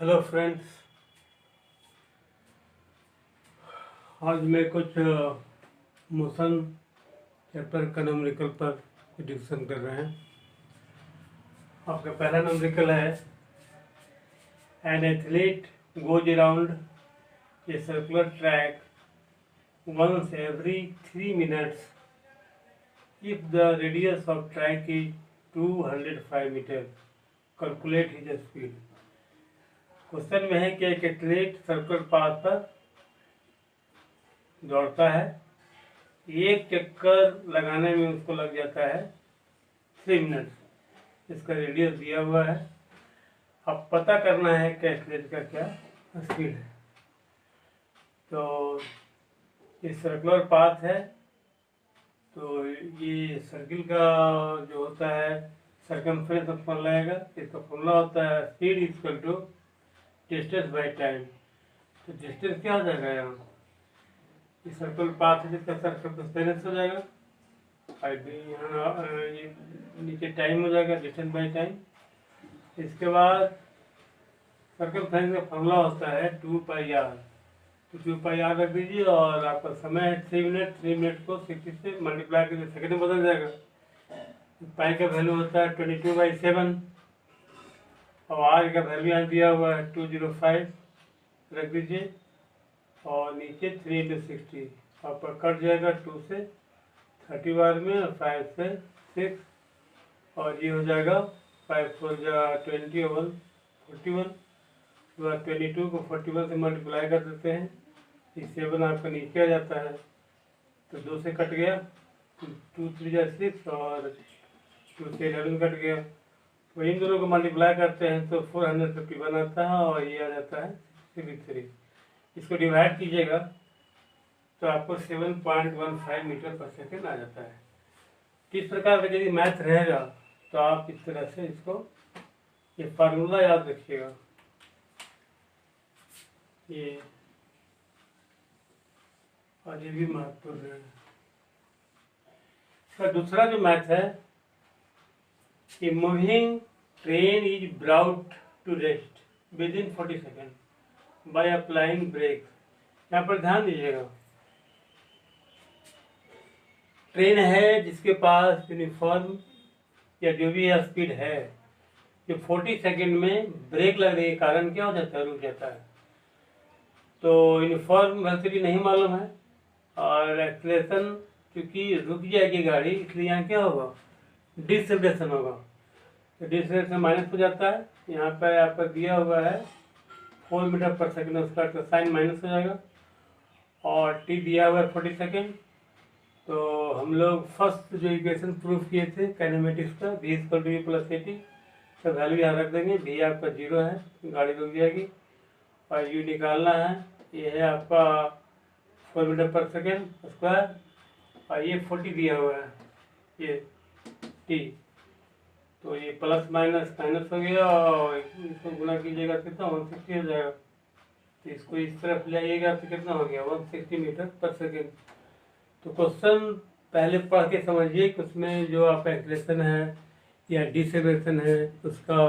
Hello friends. आज मैं कुछ मोशन चैप्टर का न्यूमेरिकल पर कुछ डिस्कशन कर रहे हैं। आपका पहला न्यूमेरिकल है an athlete goes around a circular track once every 3 minutes if the radius of track is 205 metre. Calculate his speed. Question में है कि एक एथलीट सर्कुलर पाथ पर दौड़ता है, एक चक्कर लगाने में उसको लग जाता है 3 मिनट। इसका रेडियस दिया हुआ है। अब पता करना है कि एथलीट का क्या स्पीड है। तो ये सर्कुलर पाथ है, तो ये सर्किल का जो होता है सर्कमफ्रेंस का फॉर्मूला आएगा। इसका फॉर्मूला होता है speed equal to distance by time. तो डिस्टेंस क्या हो जाएगा यहाँ, ये सर्कुलर पाथ है जिसका सर्कमफ्रेंस हो जाएगा, यहाँ ये नीचे टाइम हो जाएगा, डिस्टेंस बाय टाइम। इसके बाद सर्कमफ्रेंस का फॉर्मूला होता है 2πr। तो 2πr रख दीजिए और आपका समय है 3 मिनट। 3 मिनट को 60 से मल्टीप्लाई करके सेकंड में बदल जाएगा। पाई का वैल्यू होता है 22/7 और आर का वैल्यू यहाँ दिया हुआ है 205 रख दीजिए और नीचे 3 × 60 आपका कट जाएगा 2 से 30 बार में और 5 से 6 और ये हो जाएगा 5 4 20 और 41। 22 को 41 से मल्टीप्लाई कर देते हैं, 7 आपका नीचे आ जाता है तो 2 से कट गया, 2 3 6 और 2 से 11 कट गया। तो इन दोनों को मल्टीप्लाई करते हैं तो 451 आता है और ये आ जाता है 63। इसको डिवाइड कीजिएगा तो आपको 7.15 मीटर पर सेकेंड आ जाता है। किस प्रकार का यदि मैथ रहेगा तो आप इस तरह से इसको ये फार्मूला याद रखिएगा। ये और ये भी महत्वपूर्ण है। इसका दूसरा जो मैथ है कि moving train is brought to rest within 40 second by applying brake. यहाँ पर ध्यान दीजिएगा, ट्रेन है जिसके पास यूनिफॉर्म या जो भी स्पीड है, जो 40 सेकेंड में ब्रेक लगने के कारण क्या हो जाता है, रुक जाता है। तो यूनिफॉर्म वेलोसिटी नहीं मालूम है और एक्सीलरेशन क्योंकि रुक जाएगी गाड़ी, इसलिए यहाँ क्या होगा, डिसेलेरेशन होगा। तो डिसेलेरेशन माइनस हो जाता है। यहाँ पर आपका दिया हुआ है 4 मीटर पर सेकेंड, उसका तो साइन माइनस हो जाएगा और टी दिया हुआ है 40 सेकेंड। तो हम लोग फर्स्ट जो इक्वेशन प्रूफ किए थे काइनेमेटिक्स का, v = u + at, तो वैल्यू यहाँ रख देंगे। v आपका 0 है, गाड़ी रुक जाएगी और u निकालना है। ये है आपका 4 मीटर पर सेकेंड स्क्वायर और ये 40 दिया हुआ है, ये t। तो ये प्लस माइनस माइनस हो गया और इसको गुना कीजिएगा कितना, 160 हो जाएगा। तो इसको इस तरफ ले आइएगा तो कितना हो गया, 160 मीटर पर सेकेंड। तो क्वेश्चन पहले पढ़ के समझिए कि उसमें जो आपका एक्सीलरेशन है या डिसेलेरेशन है उसका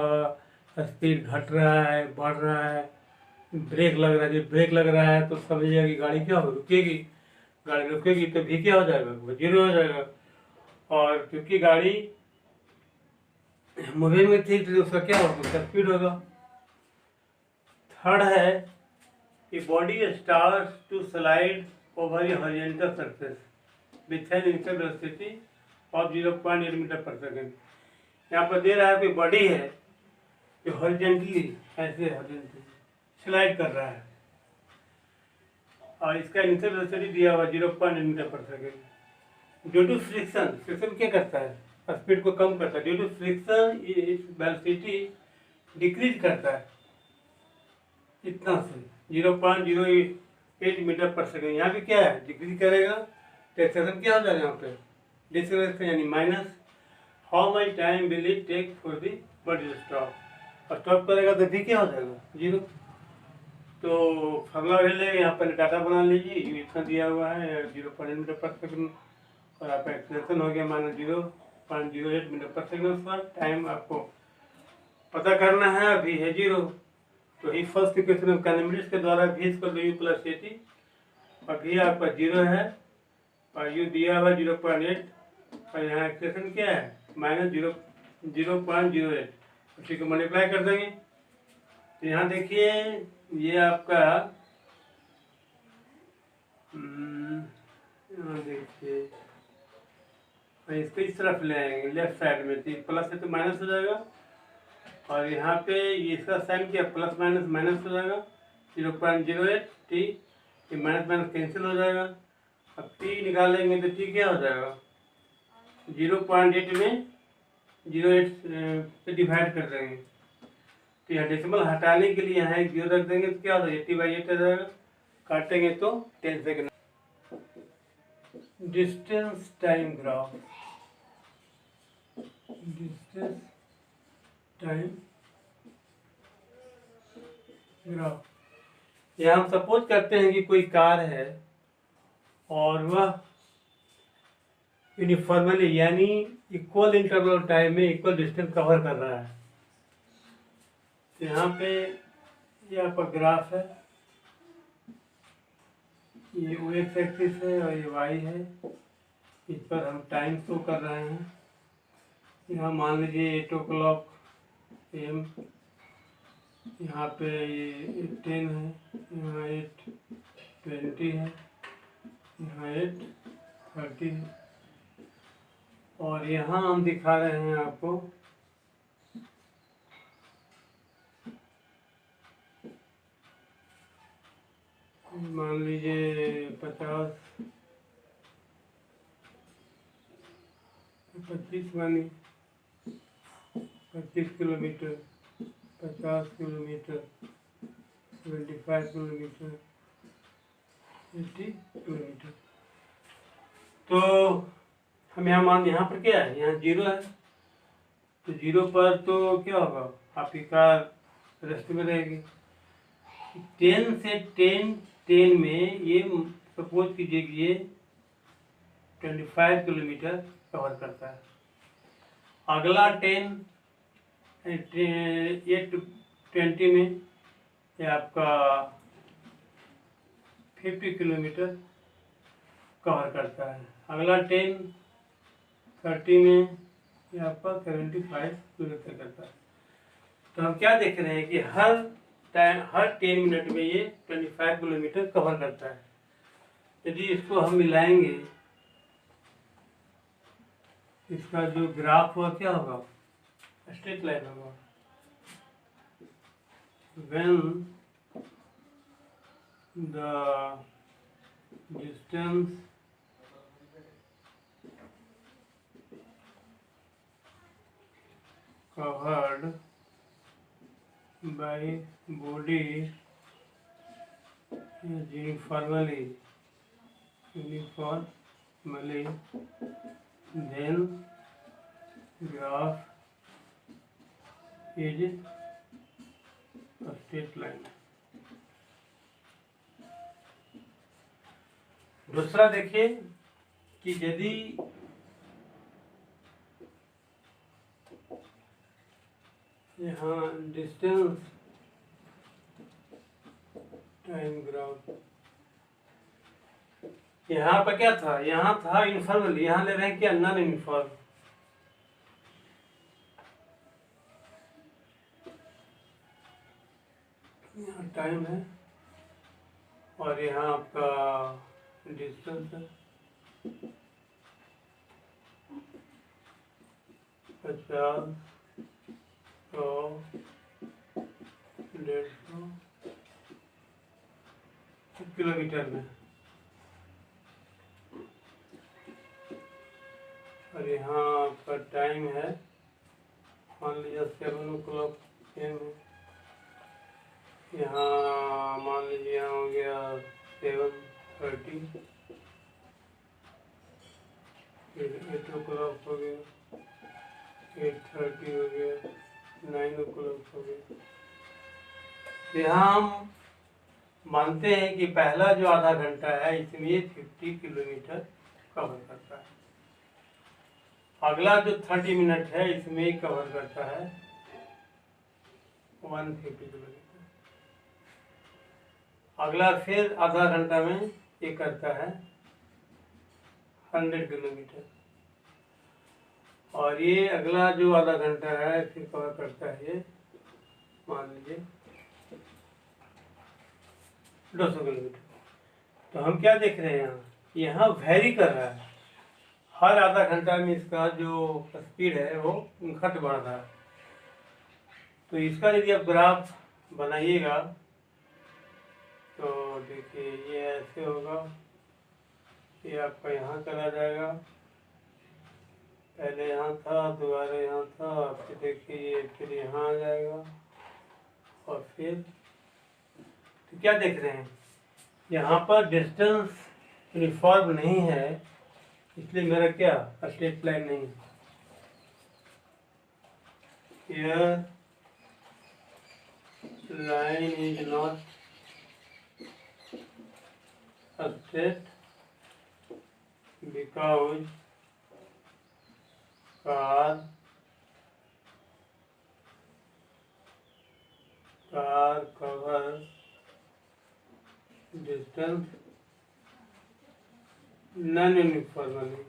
स्पीड घट रहा है, बढ़ रहा है, ब्रेक लग रहा है। जब ब्रेक लग रहा है तो समझिएगा कि गाड़ी क्या हो, रुकेगी। गाड़ी रुकेगी तो भी क्या हो जाएगा, वो 0 हो जाएगा। और क्योंकि गाड़ी मूविंग में थी तो उसका क्या होगा, उसका स्पीड होगा। थर्ड है कि body starts to slide over a horizontal surface with an initial velocity of 0.8 metre per second. यहाँ पर दे रहा है कि बॉडी है जो हॉरिजॉन्टली ऐसे हॉरिजॉन्टली स्लाइड कर रहा है और इसका इनिशियल वेलोसिटी दिया हुआ 0.8 metre per second. Due to friction, friction क्या करता है, स्पीड को कम करता है। Due to friction velocity decrease करता है इतना से 0.08 मीटर पर सेकेंड। यहाँ भी क्या है, डिक्रीज करेगा तो एक्सेलरेशन क्या हो जाएगा, यहाँ पे डिसेलेरेशन यानी माइनस। How much time will it take for the body to stop, और स्टॉप करेगा तो भी क्या हो जाएगा, 0। तो फॉर्मूला ले लेंगे, यहाँ पर डाटा बना लीजिए। यू इतना दिया हुआ है 0.8 मीटर पर सेकेंड और आपका एक्सेलरेशन हो गया -0.08 मीटर पर सेकेंड। उसका टाइम आपको पता करना है, अभी है 0। तो ही फर्स्ट इक्वेशन ऑफ काइनेमेटिक्स के द्वारा भी इसको यू प्लस ए टी, और भी आपका 0 है और यू दिया हुआ 0.8, और यहाँ इक्वेशन क्या है -0.08, उसी को मल्टीप्लाई कर देंगे। तो यहाँ देखिए ये आपका यहाँ देखिए इसको इस तरफ ले आएंगे लेफ्ट साइड में, तो प्लस है तो माइनस हो जाएगा, और यहाँ पे इसका साइन क्या प्लस माइनस माइनस हो जाएगा 0.08 टी, ये माइनस माइनस कैंसिल हो जाएगा। अब टी निकालेंगे तो टी क्या हो जाएगा 0.8 में 0.8 से डिवाइड कर देंगे, तो यहाँ डेसिमल हटाने के लिए यहाँ एक 0 रख देंगे तो क्या हो जाएगा 80/8 आ जाएगा, काटेंगे तो 10 second. Distance time graph, distance time graph, यह हम सपोज करते हैं कि कोई कार है और वह यूनिफॉर्मली यानी इक्वल इंटरवल टाइम में इक्वल डिस्टेंस कवर कर रहा है। तो यहाँ पे ये आपका ग्राफ है, ये ओ एक्स एक्सिस है और ये वाई है, इस पर हम टाइम शो कर रहे हैं। यहाँ मान लीजिए 8 o'clock AM, यहाँ पे ये 10 है, यहाँ 8:20 है, यहाँ 8:30 है, और यहाँ हम दिखा रहे हैं आपको मान लीजिए 25 किलोमीटर, 50 किलोमीटर, 25 किलोमीटर, 80 किलोमीटर। तो हम यहाँ पर क्या है, यहाँ 0 है, तो 0 पर तो क्या होगा आपकी कार रेस्ट में रहेगी। 10 से 10 में ये सपोज कीजिए कि ये 25 किलोमीटर कवर करता है। अगला 8:20 में ये आपका 50 किलोमीटर कवर करता है। अगला 10:30 में ये आपका 75 किलोमीटर करता है। तो हम क्या देख रहे हैं कि हर 10 मिनट में ये 25 किलोमीटर कवर करता है। यदि इसको हम मिलाएंगे, इसका जो ग्राफ होगा क्या होगा स्ट्रेट लाइन होगा। When the distance covered by body is uniformly, then graph is a straight line। दूसरा देखिए कि यदि यहाँ डिस्टेंस टाइम ग्राफ, यहाँ पर क्या था, यहाँ था यूनिफॉर्मल, यहाँ ले रहे हैं क्या नॉन यूनिफॉर्म। यहाँ टाइम है और यहाँ आपका डिस्टेंस है 50, 100, 150 किलोमीटर में, और यहाँ आपका टाइम है मान लीजिए 7 o'clock AM है, यहाँ मान लीजिए यहाँ हो गया 7:30, 8 o'clock हो गया, 8:30 हो गया, 9 o'clock हो गया। यहाँ हम मानते हैं कि पहला जो आधा घंटा है इसमें 50 किलोमीटर कवर करता है। अगला जो 30 मिनट है इसमें कवर करता है 150 किलोमीटर। अगला फिर आधा घंटा में ये करता है 100 किलोमीटर, और ये अगला जो आधा घंटा है फिर कवर करता है ये मान लीजिए 200 किलोमीटर। तो हम क्या देख रहे हैं, यहाँ वैरी कर रहा है, हर आधा घंटा में इसका जो स्पीड है वो घट बढ़ रहा है। तो इसका यदि आप ग्राफ बनाइएगा तो देखिए ये ऐसे होगा, ये आपका यहाँ चला जाएगा, पहले यहाँ था, दोबारा यहाँ था, फिर देखिए ये फिर यहाँ आ जाएगा, और फिर तो क्या देख रहे हैं, यहाँ पर डिस्टेंस यूनिफॉर्म नहीं है, इसलिए मेरा क्या स्ट्रेट लाइन नहीं है। Here line is not straight because car covers distance non-uniformly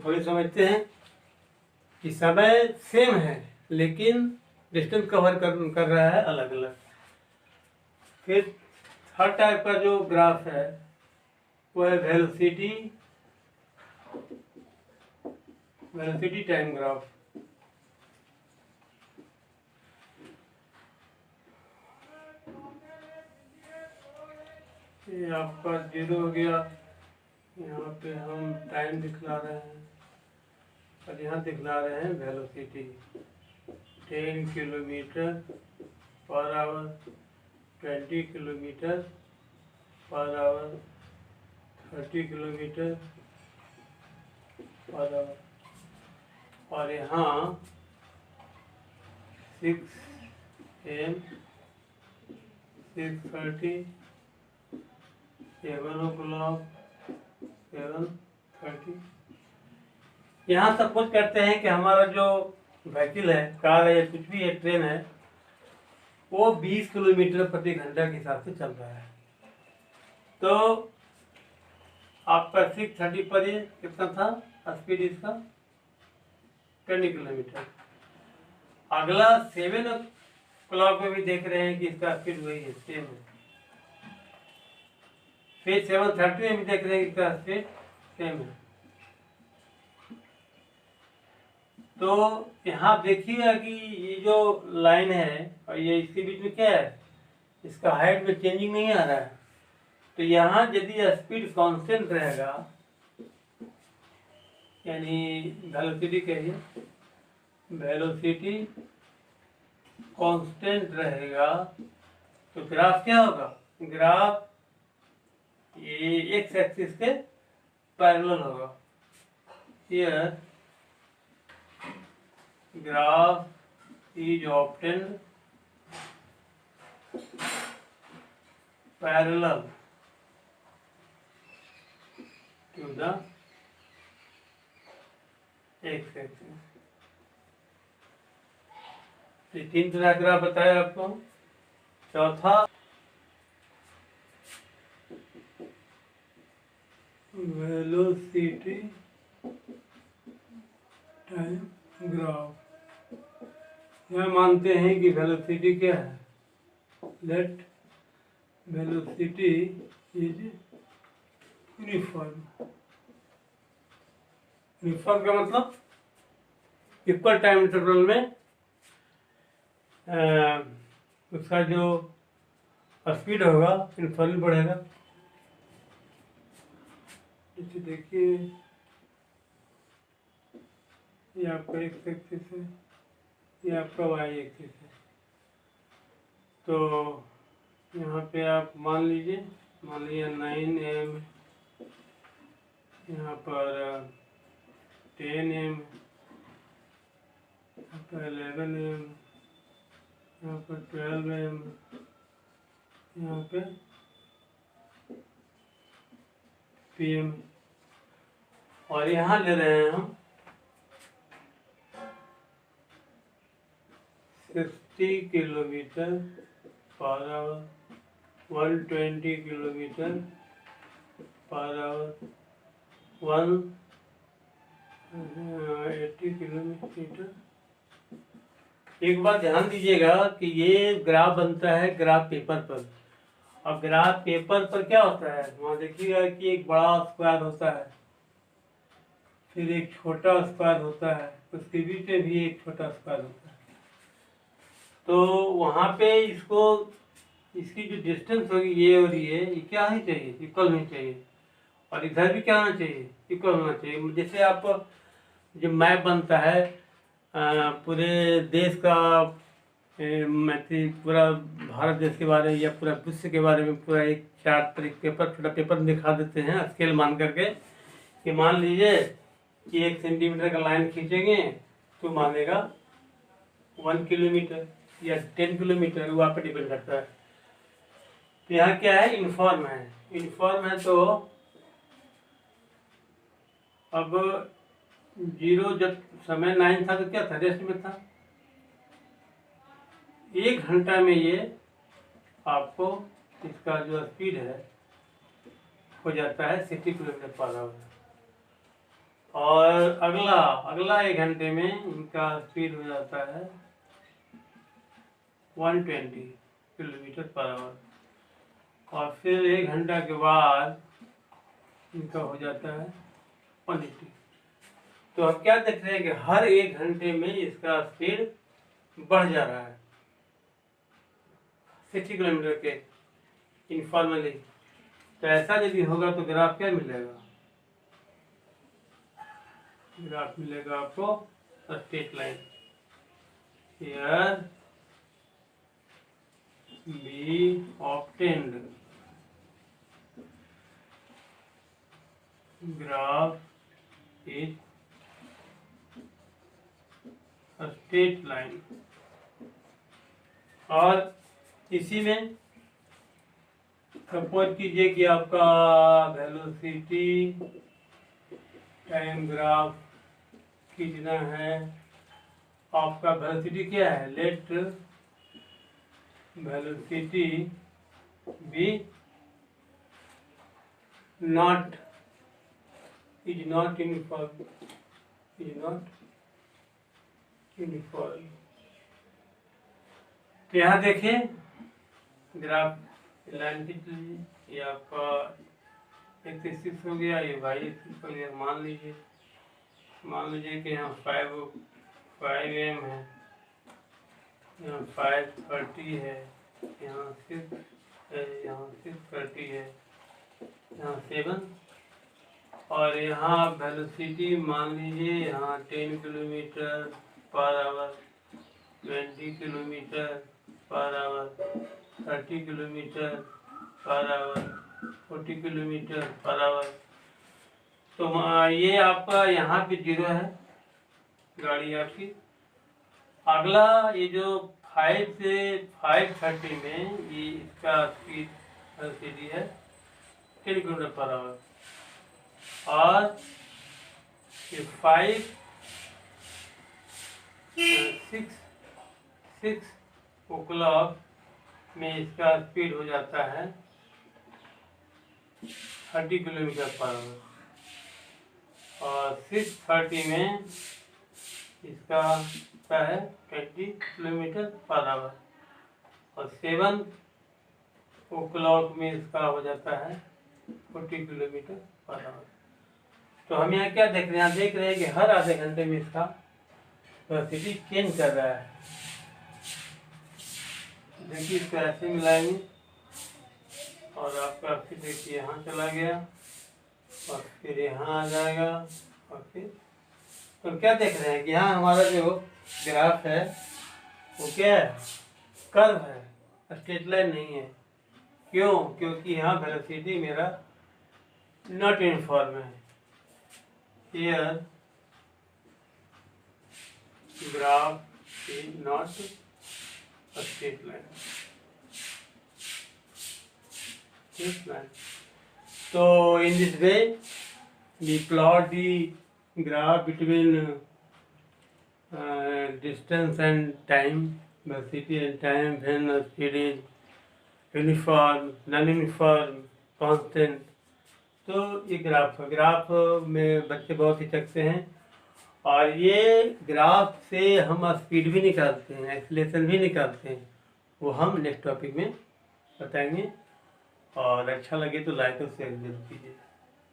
थोड़ी समझते हैं कि समय सेम है लेकिन डिस्टेंस कवर कर रहा है अलग अलग। फिर हर टाइप का जो ग्राफ है वो है वेलोसिटी टाइम ग्राफ। ये आपका 0 हो गया, यहाँ पे हम टाइम दिखला रहे हैं और यहाँ दिखला रहे हैं velocity 10 kilometre per hour, 20 kilometre per hour, 30 kilometre per hour, और यहाँ 6 AM 6:30 7 o'clock 7:30। यहाँ सपोज करते हैं कि हमारा जो व्हीकल है, कार है या कुछ भी है, ट्रेन है, वो 20 किलोमीटर प्रति घंटा के हिसाब से चल रहा है। तो आपका 6:30 पर ये कितना था स्पीड इसका 20 किलोमीटर। अगला 7 o'clock में भी देख रहे हैं कि इसका स्पीड वही है, सेम है। फिर 7:30 में भी देख रहे हैं कि इसका स्पीड सेम है। तो यहाँ देखिएगा कि ये जो लाइन है और ये इसके बीच में क्या है, इसका हाइट में चेंजिंग नहीं आ रहा है। तो यहाँ यदि स्पीड कांस्टेंट रहेगा, यानी वेलोसिटी कहिए, वेलोसिटी कांस्टेंट रहेगा तो ग्राफ क्या होगा, ग्राफ ये एक्स एक्सिस के पैरेलल होगा। Here graph is obtained parallel to the x-axis। ये 3 तरह का ग्राफ बताया आपको। चौथा वेलोसिटी टाइम ग्राफ। यहाँ मानते हैं कि वेलोसिटी क्या है, let velocity is uniform. Uniform का मतलब इक्वल टाइम इंटरवल में उसका जो स्पीड होगा यूनिफॉर्मली बढ़ेगा। जैसे देखिए ये आपका एक्स एक्सिस है, ये आपका वाई एक्सिस है। तो यहाँ पे आप मान लीजिए 9 AM, यहाँ पर 10 AM, यहाँ पर 11 AM, यहाँ पर 12 AM, यहाँ पे PM, और यहाँ ले रहे हैं हम 60 kilometre per hour, 120 kilometre per hour, 180 kilometre. एक बात ध्यान दीजिएगा कि ये ग्राफ बनता है ग्राफ पेपर पर। अब ग्राफ पेपर पर क्या होता है, वहाँ देखिएगा कि एक बड़ा स्क्वायर होता है, फिर एक छोटा स्क्वायर होता है, उसके बीच में भी एक छोटा स्क्वायर होता है। तो वहाँ पे इसकी जो डिस्टेंस होगी ये और ये क्या होनी चाहिए, इक्वल होनी चाहिए। और इधर भी क्या होना चाहिए, इक्वल होना चाहिए। जैसे आप जो मैप बनता है पूरे देश का, पूरा भारत देश के बारे में या पूरा विश्व के बारे में पूरा एक चार्ट पर, एक पेपर, छोटा पेपर दिखा देते हैं स्केल मान करके कि मान लीजिए कि 1 सेंटीमीटर का लाइन खींचेंगे तो मानेगा 1 किलोमीटर या 10 किलोमीटर, वो आप पे डिपेंड करता है। तो यहाँ क्या है, यूनिफॉर्म है। यूनिफॉर्म है तो अब 0 जब समय 9 था तो क्या था, रेस्ट में था। 1 घंटा में ये आपको इसका जो स्पीड है हो जाता है 60 किलोमीटर पर आवर। और अगला 1 घंटे में इनका स्पीड हो जाता है 120 किलोमीटर पर आवर। और फिर 1 घंटा के बाद इनका हो जाता है 180। तो अब क्या देख रहे हैं कि हर 1 घंटे में इसका स्पीड बढ़ जा रहा है 60 किलोमीटर के इनफॉर्मली। तो ऐसा यदि होगा तो ग्राफ क्या मिलेगा, ग्राफ मिलेगा आपको straight line. Here we obtained graph is a straight line। और इसी में सपोज कीजिए कि आपका वेलोसिटी टाइम ग्राफ खींचना है। आपका वेलोसिटी क्या है, let velocity be not is not uniform, is not uniform. तो यहाँ देखिए ग्राफ लाइन खींच लीजिए, ये आपका एक्स एक्सिस हो गया, ये वाई एक्सिस हो गया। मान लीजिए कि यहाँ 5 m है, यहाँ 530 है, यहाँ 6 है, यहाँ 630 है, यहाँ 7। और यहाँ वेलोसिटी मान लीजिए यहाँ 10 kilometre per hour, 20 kilometre per hour, 30 kilometre per hour, 40 kilometre per hour. तो ये आपका यहाँ पे 0 है गाड़ी आपकी। अगला ये जो 5 से 530 में ये इसका स्पीड एलसीडी है 10 किलोमीटर पर आवर। और ये 6 o'clock में इसका स्पीड हो जाता है 30 किलोमीटर पर आवर। और 6:30 में इसका है 20 किलोमीटर पर आवर। और 7 o'clock में इसका हो जाता है 40 किलोमीटर पर आवर। तो हम यहाँ क्या देख रहे हैं, देख रहे हैं कि हर आधे घंटे में इसका वेलोसिटी चेंज कर रहा है। देखिए इसको ऐसे मिलाएंगे और आपका फिर देखिए यहाँ चला गया और फिर यहाँ आ जाएगा। और फिर तो क्या देख रहे हैं कि यहाँ हमारा जो ग्राफ है वो क्या है, कर्व है, स्ट्रेट लाइन नहीं है। क्यों, क्योंकि यहाँ वेलोसिटी मेरा नॉट यूनिफॉर्म है। Here graph is not a straight line, straight line. So in this way we plot the graph between distance and time velocity and time when the speed is uniform, non uniform, constant. तो ये graph में बच्चे बहुत ही चकते हैं, और ये graph से हम स्पीड भी निकालते हैं, एक्सीलरेशन भी निकालते हैं, वो हम नेक्स्ट टॉपिक में बताएंगे। और अच्छा लगे तो लाइक और शेयर जरूर कीजिए।